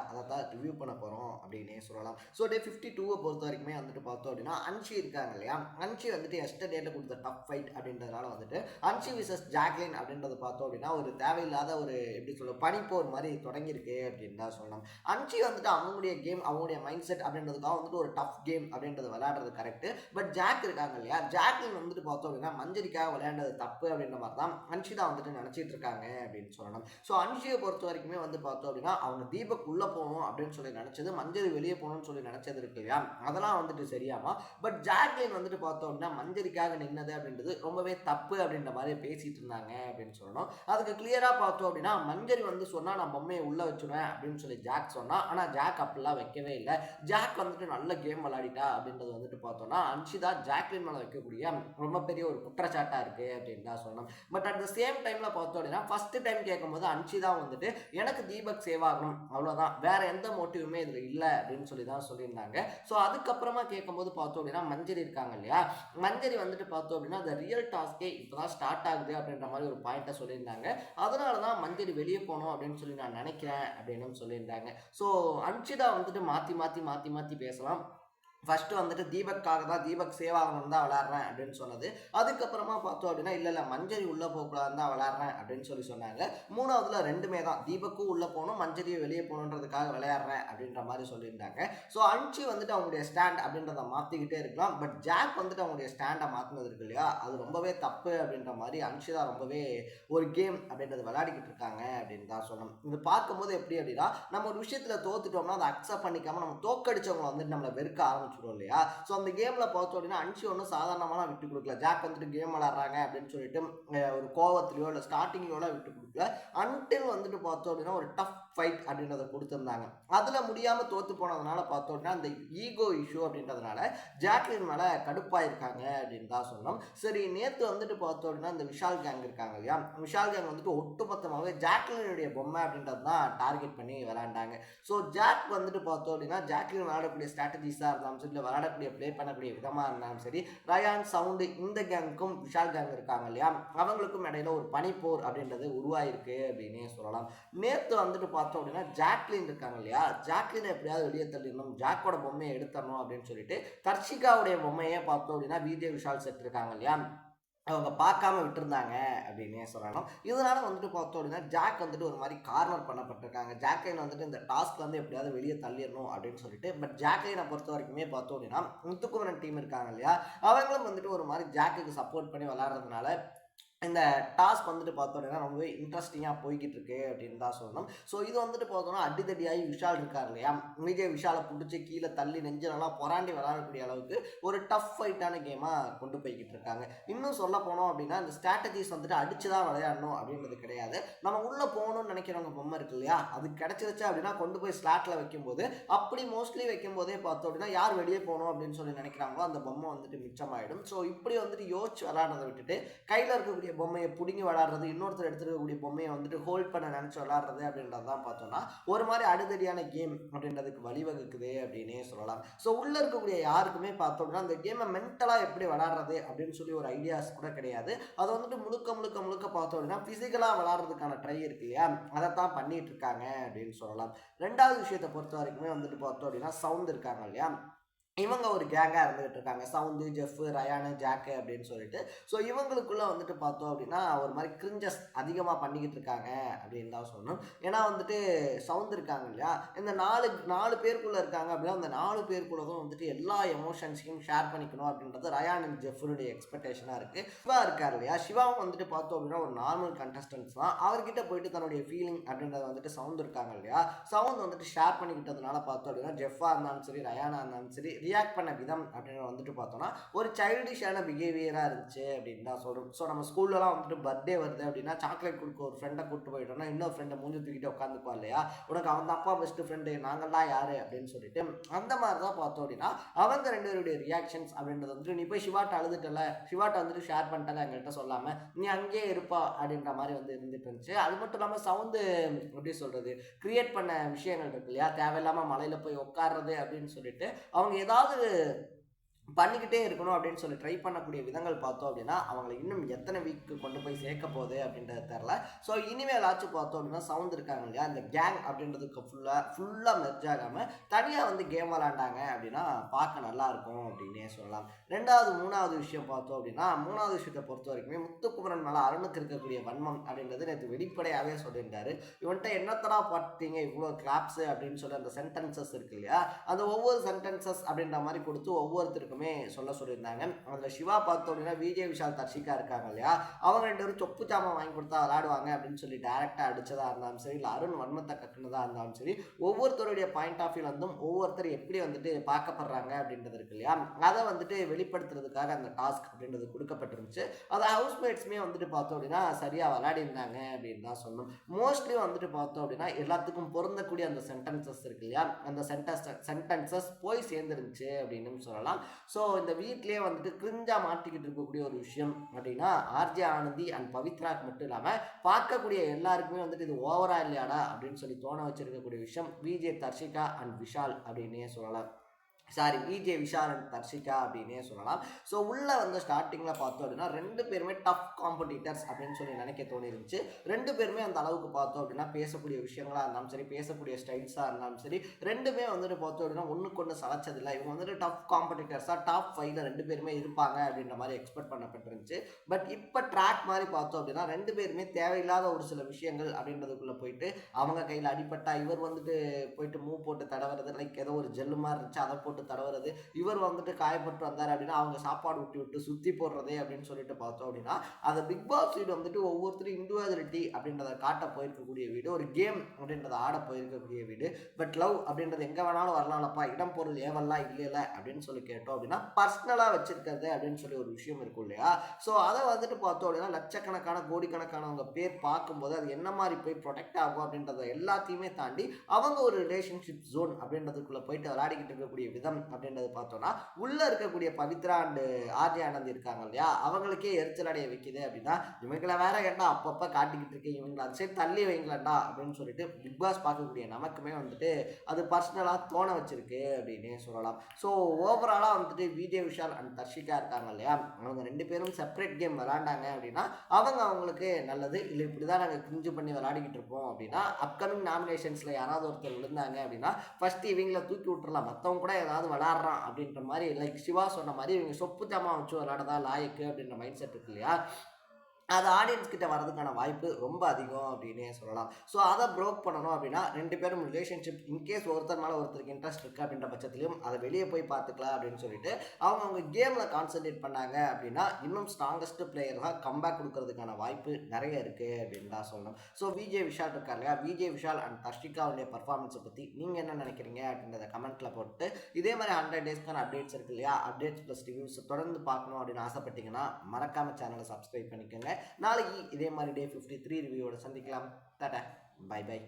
அதை தான் ரிவ்யூ பண்ண போகிறோம் அப்படின்னே சொல்லலாம். ஸோ டே 52 பொறுத்த வரைக்குமே வந்துட்டு பார்த்தோம் அப்படின்னா அன்ஷி இருக்காங்க இல்லையா, அன்ஷி வந்துட்டு எஸ்டர்டேல கொடுத்த டஃப் ஃபைட் அப்படின்றதுனால வந்துட்டு அன்ஷி விசஸ் ஜாக்லின் அப்படின்றத பார்த்தோம் அப்படின்னா ஒரு தேவையில்லாத ஒரு எப்படி சொல்ல பனிப்போர் மாதிரி தொடங்கியிருக்கு அப்படின்னு தான் சொல்லலாம். அன்ஷி வந்துட்டு அவங்களுடைய கேம் அவங்களுடைய மைண்ட் செட் அப்படின்றதுக்காக வந்துட்டு ஒரு டஃப் கேம் அப்படின்றது விளையாடுறது கரெக்ட். பட் ஜாக் இருக்காங்க இல்லையா, ஜாக்லின் வந்துட்டு பார்த்தோம் அப்படின்னா மஞ்சரிக்காக விளையாண்டது தப்பு அப்படின்ற மாதிரி தான் அன்ஷி தான் வந்துட்டு நினச்சிட்டு இருக்காங்க அப்படின்னு சொல்லணும். ஸோ அன்ஷியை பொறுத்த வரைக்குமே வந்து பார்த்தோம் அப்படின்னா அவங்க தீபக் உள்ளே போகணும் அப்படின்னு சொல்லி நினச்சது, மஞ்சரி வெளியே போகணும்னு சொல்லி நினச்சது இருக்கு இல்லையா, அதெல்லாம் வந்துட்டு சரியாமா. பட் ஜாக்லின் வந்துட்டு பார்த்தோம் அப்படின்னா மஞ்சரிக்காக நின்னது அப்படின்றது ரொம்பவே தப்பு அப்படின்ற மாதிரி பேசிட்டு இருந்தாங்க அப்படின்னு சொல்லணும். அதுக்கு கிளியராக பார்த்தோம் அப்படின்னா மஞ்சரி வந்து சொன்னால் நான் பொம்மையை உள்ளே வச்சுருவேன் அப்படின்னு சொல்லி ஜாக் சொன்னா, ஆனால் ஜாக் அப்படிலாம் வைக்கவே இல்லை. ஜாக் வந்துட்டு நல்ல கேம் விளையாடிட்டா அப்படின்றது வந்துட்டு பார்த்தோம்னா அன்ஷிதா ஜாக்லின் மேலே வைக்கக்கூடிய ரொம்ப பெரிய ஒரு குற்றச்சாட்டாக இருக்குது அப்படின்னு தான் சொல்லணும். பட் அட் த சேம் டைமில் பார்த்தோம் அப்படின்னா ஃபர்ஸ்ட் டைம் கேட்கும்போது அன்ஷிதா வந்துட்டு எனக்கு தீபக் சேவ் ஆகணும் அவ்வளோதான், வேற எந்த மோட்டிவுமே இதில் இல்லை அப்படின்னு சொல்லி தான் சொல்லியிருந்தாங்க. ஸோ அதுக்கப்புறமா கேட்கும்போது பார்த்தோம் அப்படின்னா மஞ்சரி இருக்காங்க இல்லையா, மஞ்சரி வந்துட்டு பார்த்தோம் அப்படின்னா அந்த ரியல் டாஸ்கே இப்போ தான் ஸ்டார்ட் ஆகுது அப்படின்ற மாதிரி ஒரு பாயிண்ட்டை சொல்லியிருந்தாங்க. அதனால தான் மஞ்சரி வெளியே போகணும் அப்படின்னு சொல்லி நான் நினைக்கிறேன் அப்படின்னு சொல்லியிருந்தாங்க. ஸோ அன்ஷிதா வந்துட்டு மாற்றி பேசலாம். ஃபஸ்ட்டு வந்துட்டு தீபக்காக தான், தீபக் சேவ் ஆகணும் தான் விளாட்றேன் அப்படின்னு சொன்னது. அதுக்கப்புறமா பார்த்தோம் அப்படின்னா இல்லை மஞ்சரி உள்ளே போகக்கூடாதுன்னு தான் விளாட்றேன் அப்படின்னு சொல்லி சொன்னாங்க. மூணாவதுல ரெண்டுமே தான், தீபக்கும் உள்ளே போகணும் மஞ்சரியை வெளியே போகணுன்றதுக்காக விளையாடுறேன் அப்படின்ற மாதிரி சொல்லியிருந்தாங்க. ஸோ அன்ஷி வந்துட்டு அவங்களுடைய ஸ்டாண்ட் அப்படின்றத மாற்றிக்கிட்டே இருக்கலாம். பட் ஜாக் வந்துட்டு அவங்களுடைய ஸ்டாண்டை மாற்றினது இருக்கு இல்லையா, அது ரொம்பவே தப்பு அப்படின்ற மாதிரி அன்ஷி தான் ரொம்பவே ஒரு கேம் அப்படின்றது விளையாடிக்கிட்டு இருக்காங்க அப்படின்னு தான் சொல்லணும். இது பார்க்கும்போது எப்படி அப்படின்னா நம்ம ஒரு விஷயத்தில் தோத்துட்டோம்னா அதை அக்செப்ட் பண்ணிக்காமல் நம்ம தோக்கடிச்சவங்களை வந்துட்டு நம்மளை வெறுக்க ஆரம்பிச்சு இல்லையா. ஸோ அந்த கேமில் பார்த்தோம் அப்படின்னா அன்ஷி ஒன்றும் சாதாரணமாக விட்டு கொடுக்கல. ஜாக் வந்துட்டு கேம் விளாட்றாங்க அப்படின்னு சொல்லிட்டு ஒரு கோவத்திலையோ இல்லை ஸ்டார்டிங்லையோ விட்டு கொடுக்கல. அன்டில் வந்துட்டு பார்த்தோம் அப்படின்னா ஒரு டஃப் ஃபைட் அப்படின்றத கொடுத்துருந்தாங்க. அதில் முடியாமல் தோற்று போனதுனால பார்த்தோம் அப்படின்னா அந்த ஈகோ இஷ்யூ அப்படின்றதுனால ஜாக்லின் மேலே கடுப்பாயிருக்காங்க அப்படின்னு தான் சொன்னோம். சரி, நேற்று வந்துட்டு பார்த்தோம் அப்படின்னா இந்த விஷால் கேங் இருக்காங்க இல்லையா, விஷால் கேங் வந்துட்டு ஒட்டுமொத்தமாகவே ஜாக்லினுடைய பொம்மை அப்படின்றது தான் டார்கெட் பண்ணி விளையாண்டாங்க. ஸோ ஜாக் வந்துட்டு பார்த்தோம் அப்படின்னா ஜாக்லின் விளையாடக்கூடிய ஸ்ட்ராட்டஜிஸாக இருந்தாலும் சரி, விளையாடக்கூடிய ப்ளே பண்ணக்கூடிய விதமாக இருந்தாலும் சரி, ரயான் சவுண்டு இந்த கேங்குக்கும் விஷால் கேங் இருக்காங்க இல்லையா, அவங்களுக்கும் இடையில ஒரு பனிப்போர் அப்படின்றது உருவாயிருக்கு அப்படின்னே சொல்லலாம். நேற்று வந்துட்டு பார்த்தோம் அப்படின்னா ஜாக்லின் இருக்காங்க இல்லையா, ஜாக்லினை எப்படியாவது வெளியே தள்ளிடணும், ஜாக்கோட பொம்மையை எடுத்துடணும் அப்படின்னு சொல்லிட்டு தர்ஷிகாவுடைய பொம்மையே பார்த்தோம் அப்படின்னா விஜய் விஷால் செட் இருக்காங்க இல்லையா, அவங்க பார்க்காம விட்டுருந்தாங்க அப்படின்னே சொல்லணும். இதனால வந்துட்டு பார்த்தோம் அப்படின்னா ஜாக் வந்துட்டு ஒரு மாதிரி கார்னர் பண்ணப்பட்டிருக்காங்க. ஜாக்லைன் வந்துட்டு இந்த டாஸ்க்ல வந்து எப்படியாவது வெளியே தள்ளிடணும் அப்படின்னு சொல்லிட்டு. பட் ஜாக்லைனை பொறுத்த வரைக்குமே பார்த்தோம் அப்படின்னா முத்துக்குமரன் டீம் இருக்காங்க இல்லையா, அவங்களும் வந்துட்டு ஒரு மாதிரி ஜாக்குக்கு சப்போர்ட் பண்ணி விளாட்றதுனால இந்த டாஸ்க் வந்துட்டு பார்த்தோம் அப்படின்னா ரொம்பவே இன்ட்ரெஸ்டிங்காக போய்கிட்டு இருக்கு அப்படின்னு தான் சொல்லணும். ஸோ இது வந்துட்டு பார்த்தோம்னா அடித்தடியாகி விஷால் இருக்கார் இல்லையா, விஜய் விஷாலை பிடிச்சி கீழே தள்ளி நெஞ்சலெல்லாம் புறாண்டி விளாடக்கூடிய அளவுக்கு ஒரு டஃப் ஃபைட்டான கேமாக கொண்டு போய்கிட்டு இருக்காங்க. இன்னும் சொல்ல போனோம் அப்படின்னா இந்த ஸ்ட்ராட்டஜிஸ் வந்துட்டு அடிச்சு தான் விளையாடணும் அப்படின்றது கிடையாது. நம்ம உள்ளே போகணும்னு நினைக்கிறவங்க பொம்மை இருக்கு இல்லையா, அது கிடச்சிருச்சு அப்படின்னா கொண்டு போய் ஸ்லாட்டில் வைக்கும்போது அப்படி மோஸ்ட்லி வைக்கும் போதே பார்த்தோம் அப்படின்னா யார் வெளியே போகணும் அப்படின்னு சொல்லி நினைக்கிறாங்களோ அந்த பொம்மை வந்துட்டு மிச்சமாயிடும். ஸோ இப்படி வந்துட்டு யோசிச்சு விளாட்றதை விட்டுட்டு கையில் இருக்கக்கூடிய பொம்மையை பிடிங்கி விளாடுறது, இன்னொருத்தர் எடுத்துருக்கக்கூடிய பொம்மையை வந்துட்டு ஹோல்ட் பண்ண நினச்சி விளாடுறது அப்படின்றது தான் பார்த்தோம்னா ஒரு மாதிரி அடுத்தடியான கேம் அப்படின்றதுக்கு வழிவகுக்குது அப்படின்னே சொல்லலாம். ஸோ உள்ளே இருக்கக்கூடிய யாருக்குமே பார்த்தோம்னா அந்த கேமை மென்டலாக எப்படி விளாடுறது அப்படின்னு சொல்லி ஒரு ஐடியாஸ் கூட கிடையாது. அதை வந்துட்டு முழுக்க பார்த்தோம் அப்படின்னா ஃபிசிக்கலாக விளாட்றதுக்கான ட்ரை இருக்கு இல்லையா, அதை தான் பண்ணிட்டு இருக்காங்க அப்படின்னு சொல்லலாம். ரெண்டாவது விஷயத்தை பொறுத்த வரைக்குமே வந்துட்டு பார்த்தோம் அப்படின்னா சவுண்ட் இருக்காங்க இல்லையா, இவங்க ஒரு கேங்காக இருந்துகிட்டு இருக்காங்க, சவுண்டு, ஜெஃப், ரயானு, ஜாக்கு அப்படின்னு சொல்லிட்டு. ஸோ இவங்களுக்குள்ளே வந்துட்டு பார்த்தோம் அப்படின்னா ஒரு மாதிரி கிரிஞ்சஸ் அதிகமாக பண்ணிக்கிட்டு இருக்காங்க அப்படின்னு தான் சொல்லணும். ஏன்னா வந்துட்டு சவுண்ட் இருக்காங்க இல்லையா, இந்த நாலு பேருக்குள்ளே இருக்காங்க அப்படின்னா அந்த 4 பேருக்குள்ளே தான் வந்துட்டு எல்லா எமோஷன்ஸையும் ஷேர் பண்ணிக்கணும் அப்படின்றது ரயான் அண்ட் ஜெஃப்னுடைய எக்ஸ்பெக்டேஷனாக இருக்குது. சிவா இருக்கார் இல்லையா, சிவாவும் வந்துட்டு பார்த்தோம் அப்படின்னா ஒரு நார்மல் கண்டஸ்டன்ஸ் தான். அவர்கிட்ட போயிட்டு தன்னுடைய ஃபீலிங் அப்படின்றத வந்துட்டு சவுண்ட் இருக்காங்க இல்லையா, சவுண்ட் வந்துட்டு ஷேர் பண்ணிக்கிட்டதுனால பார்த்தோம் அப்படின்னா ஜெஃபாக இருந்தாலும் சரி, ரயானாக இருந்தாலும் சரி ரியாக்ட் பண்ண விதம் அப்படின்னு வந்துட்டு பார்த்தோம்னா ஒரு சைல்டிஷான பிஹேவியராக இருந்துச்சு அப்படின்னு தான் சொல்கிறோம். ஸோ நம்ம ஸ்கூல்லலாம் வந்துட்டு பர்த்டே வருது அப்படின்னா சாக்லேட் கொடுக்க ஒரு ஃப்ரெண்டை கூப்பிட்டு போயிட்டோம்னா இன்னொரு ஃப்ரெண்டை மூஞ்சி தூக்கிட்டு உட்காந்துப்பா இல்லையா, உனக்கு அவன் அப்பா பெஸ்ட் ஃப்ரெண்டு, நாங்கள்லாம் யார் அப்படின்னு சொல்லிட்டு அந்த மாதிரி தான் பார்த்தோம் அப்படின்னா அவங்க 2 பேருடைய ரியாக்ஷன்ஸ் அப்படின்றது வந்துட்டு நீ போய் சிவாட்ட அழுதுட்டல, சிவாட்ட வந்துட்டு ஷேர் பண்ணிட்டல எங்கள்கிட்ட சொல்லாமல் நீ அங்கேயே இருப்பா அப்படின்ற மாதிரி வந்து இருந்துட்டு இருந்துச்சு. அது மட்டும் இல்லாமல் சவுண்டு எப்படி சொல்கிறது கிரியேட் பண்ண விஷயங்கள் இருக்கு இல்லையா, தேவையில்லாமல் மலையில் போய் உட்காடுறது அப்படின்னு சொல்லிட்டு அவங்க ஏதாவது பண்ணிக்கிட்டே இருக்கணும் அப்படின்னு சொல்லி ட்ரை பண்ணக்கூடிய விதங்கள் பார்த்தோம் அப்படின்னா அவங்களை இன்னும் எத்தனை வீக்கு கொண்டு போய் சேர்க்க போகுது அப்படின்றது தெரில. ஸோ இனிமேலாச்சும் பார்த்தோம் அப்படின்னா சவுண்ட் இருக்காங்க இல்லையா, இந்த கேங் அப்படின்றதுக்கு ஃபுல்லாக மெர்ஜ் ஆகாமல் தனியாக வந்து கேம் விளாண்டாங்க அப்படின்னா பார்க்க நல்லா இருக்கும் அப்படின்னே சொல்லலாம். மூணாவது விஷயம் பார்த்தோம் அப்படின்னா, மூணாவது விஷயத்தை பொறுத்த வரைக்குமே முத்துக்குமரன் மேலே அருணுக்கு இருக்கக்கூடிய வன்மம் அப்படின்றது நேற்று வெளிப்படையாகவே சொல்லியிருந்தாரு. இவன்ட்ட என்னத்தடா பார்த்தீங்க இவ்வளோ கிளாப்ஸு அப்படின்னு சொல்லி அந்த சென்டென்சஸ் இருக்கு இல்லையா, அந்த ஒவ்வொரு சென்டென்சஸ் அப்படின்ற மாதிரி கொடுத்து ஒவ்வொருத்தருக்கும் சொல்ல சொல்லியிருந்தாங்க. அதில் சிவா பார்த்தோம் அப்படின்னா விஜய் விஷால் தர்ஷிகா இருக்காங்க இல்லையா, அவங்க 2 பேரும் சொப்பு சாமான் வாங்கி கொடுத்தா விளையாடுவாங்க அப்படின்னு சொல்லி டைரக்டாக அடிச்சதா இருந்தாலும் சரி, இல்லை அருண் வன்மத்தை கட்டுனதா இருந்தாலும் சரி, ஒவ்வொருத்தருடைய பாயிண்ட் ஆஃப் வியூ வந்தும் ஒவ்வொருத்தர் எப்படி வந்துட்டு பார்க்கப்படுறாங்க அப்படின்றது இருக்கு இல்லையா, அதை வந்துட்டு வெளிப்படுத்துறதுக்காக அந்த டாஸ்க் அப்படின்றது கொடுக்கப்பட்டிருந்துச்சு. அதை ஹவுஸ்மேட்ஸுமே வந்துட்டு பார்த்தோம் அப்படின்னா சரியாக விளையாடி இருந்தாங்க அப்படின்னு தான் சொல்லணும். மோஸ்ட்லி வந்துட்டு பார்த்தோம் அப்படின்னா எல்லாத்துக்கும் பொருந்தக்கூடிய அந்த சென்டென்சஸ் இருக்கு இல்லையா, அந்த சென்டென்சஸ் போய் சேர்ந்துருந்துச்சு அப்படின்னு சொல்லலாம். ஸோ இந்த வீட்லேயே வந்துட்டு கிரிஞ்சா மாட்டிக்கிட்டு இருக்கக்கூடிய ஒரு விஷயம் அப்படின்னா ஆர்ஜே ஆனந்தி அண்ட் பவித்ராக்கு மட்டும் இல்லாமல் பார்க்கக்கூடிய எல்லாருக்குமே வந்துட்டு இது ஓவரா இல்லையாடா அப்படின்னு சொல்லி தோண வச்சிருக்கக்கூடிய விஷயம் விஜய் தர்ஷிகா அண்ட் விஷால் அப்படின்னே சொல்லலாம். விஜய் விஷால் அண்ட் தர்ஷிகா அப்படின்னே சொல்லலாம். ஸோ உள்ளே வந்து ஸ்டார்டிங்கில் பார்த்தோம் அப்படின்னா 2 பேருமே டஃப் காம்படிட்டர்ஸ் அப்படின்னு சொல்லி நினைக்க தோணிருந்துச்சு. 2 பேருமே அந்த அளவுக்கு பார்த்தோம் அப்படின்னா பேசக்கூடிய விஷயங்களாக இருந்தாலும் சரி, பேசக்கூடிய ஸ்டைல்ஸாக இருந்தாலும் சரி, 2மே வந்துட்டு பார்த்தோம் அப்படின்னா ஒன்றுக்கு ஒன்று சளைச்சதில்லை. இவங்க வந்துட்டு டஃப் காம்படிட்டர்ஸாக டாப் 5ல் 2 பேருமே இருப்பாங்க அப்படின்ற மாதிரி எக்ஸ்பெக்ட் பண்ணப்பட்டிருந்துச்சு. பட் இப்போ ட்ராக் மாதிரி பார்த்தோம் அப்படின்னா 2 பேருமே தேவையில்லாத ஒரு சில விஷயங்கள் அப்படின்றதுக்குள்ளே போயிட்டு அவங்க கையில் அடிப்பட்டா இவர் வந்துட்டு போயிட்டு மூவ் போட்டு தடவுறது, லைக் ஏதோ ஒரு ஜெல்லு மாதிரி இருந்துச்சு அதை போட்டு தடவுறது, இவர் வந்துட்டு காயப்பட்டு வந்தார் அப்படின்னா அவங்க சாப்பாடு விட்டு சுத்தி போடுறதே அப்படின்னு சொல்லிட்டு பார்த்தோம் அப்படின்னா அந்த பிக் பாஸ் வீடு வந்துட்டு ஒவ்வொருத்தரும் இண்டிவிஜுவாலிட்டி அப்படின்றத காட்ட போயிருக்கக்கூடிய வீடு, ஒரு கேம் அப்படின்றத ஆட போயிருக்கக்கூடிய வீடு. பட் லவ் அப்படின்றது எங்கே வேணாலும் வரலாம்ப்பா, இடம் பொருள் ஏவல்லாம் இல்லைல்ல அப்படின்னு சொல்லி கேட்டோம் அப்படின்னா பர்சனலாக வச்சிருக்கிறது அப்படின்னு சொல்லி ஒரு விஷயம் இருக்கும் இல்லையா. ஸோ அதை வந்துட்டு பார்த்தோம் அப்படின்னா லட்சக்கணக்கான கோடிக்கணக்கானவங்க பேர் பார்க்கும்போது அது என்ன மாதிரி போய் ப்ரொடெக்ட் ஆகும் அப்படின்றத எல்லாத்தையுமே தாண்டி அவங்க ஒரு ரிலேஷன்ஷிப் ஜோன் அப்படின்றதுக்குள்ளே போயிட்டு விளையாடிக்கிட்டு இருக்கக்கூடிய விதம் அப்படின்றது பார்த்தோம்னா உள்ள இருக்கக்கூடிய பவித்ரா அண்ட் ஆர்ஜே ஆனந்த் இருக்காங்க இல்லையா, அவங்களுக்கே எரிச்சல் அடைய வைக்குது அப்படின்னா இவங்களை வேற ஏன்டா அப்பப்போ காட்டிக்கிட்டு இருக்கேன், இவங்களை சரி தள்ளி வைங்களா அப்படின்னு சொல்லிட்டு பிக் பாஸ் பார்க்கக்கூடிய நமக்குமே வந்துட்டு அது பர்சனலாக தோண வச்சிருக்கு அப்படின்னே சொல்லலாம். ஸோ ஓவராலாக வந்துட்டு விஜய் விஷால் அண்ட் தர்ஷிகா இருக்காங்க இல்லையா, அவங்க 2 பேரும் செப்பரேட் கேம் விளாண்டாங்க அப்படின்னா அவங்களுக்கு நல்லது. இல்லை இப்படி தான் நாங்கள் கிரிஞ்சு பண்ணி விளையாடிக்கிட்டு இருப்போம் அப்படின்னா அப்கமிங் நாமினேஷன்ஸில் யாராவது ஒருத்தர் விழுந்தாங்க அப்படின்னா ஃபர்ஸ்ட் இவங்களை தூக்கி விட்டுறலாம், மற்றவங்க கூட ஏதாவது விளாட்றான் அப்படின்ற மாதிரி, லைக் சிவா சொன்ன மாதிரி இவங்க சொப்பு ஜாமா வச்சு விளாடதா லாயக்கு அப்படின்ற மைண்ட் செட் இருக்கு இல்லையா, அது ஆடியன்ஸ் கிட்ட வர்றதுக்கான வாய்ப்பு ரொம்ப அதிகம் அப்படின்னே சொல்லலாம். ஸோ அதை ப்ரோக் பண்ணணும் அப்படின்னா 2 பேரும் ரிலேஷன்ஷிப் இன்கேஸ் ஒருத்தர் மேலே ஒருத்தருக்கு இன்ட்ரெஸ்ட் இருக்குது அப்படின்ற பட்சத்துலையும் அதை வெளியே போய் பார்த்துக்கலாம் அப்படின்னு சொல்லிட்டு அவங்க கேமில் கான்சென்ட்ரேட் பண்ணாங்க அப்படின்னா இன்னும் ஸ்ட்ராங்கஸ்ட் பிளேயராக கம்பேக் கொடுக்கறதுக்கான வாய்ப்பு நிறைய இருக்குது அப்படின்னு தான் சொல்லணும். ஸோ விஜய் விஷால் இருக்காங்க இல்லையா, விஜய் விஷால் அண்ட் தர்ஷிகாவுடைய பர்ஃபார்மன்ஸை பற்றி நீங்கள் என்ன நினைக்கிறீங்க அப்படின்றத கமெண்ட்டில் போட்டு இதே மாதிரி 100 டேஸ்க்கான அப்டேட்ஸ் இருக்கு இல்லையா, அப்டேட்ஸ் ப்ளஸ் ரிவ்யூஸ் தொடர்ந்து பார்க்கணும் அப்படின்னு ஆசைப்பட்டீங்கன்னா மறக்காமல் சேனலை சப்ஸ்கிரைப் பண்ணிக்கோங்க. நாளைக்கு இதே மாதிரி டே 53 ரிவ்யூவோட சந்திக்கலாம். Tata, bye by.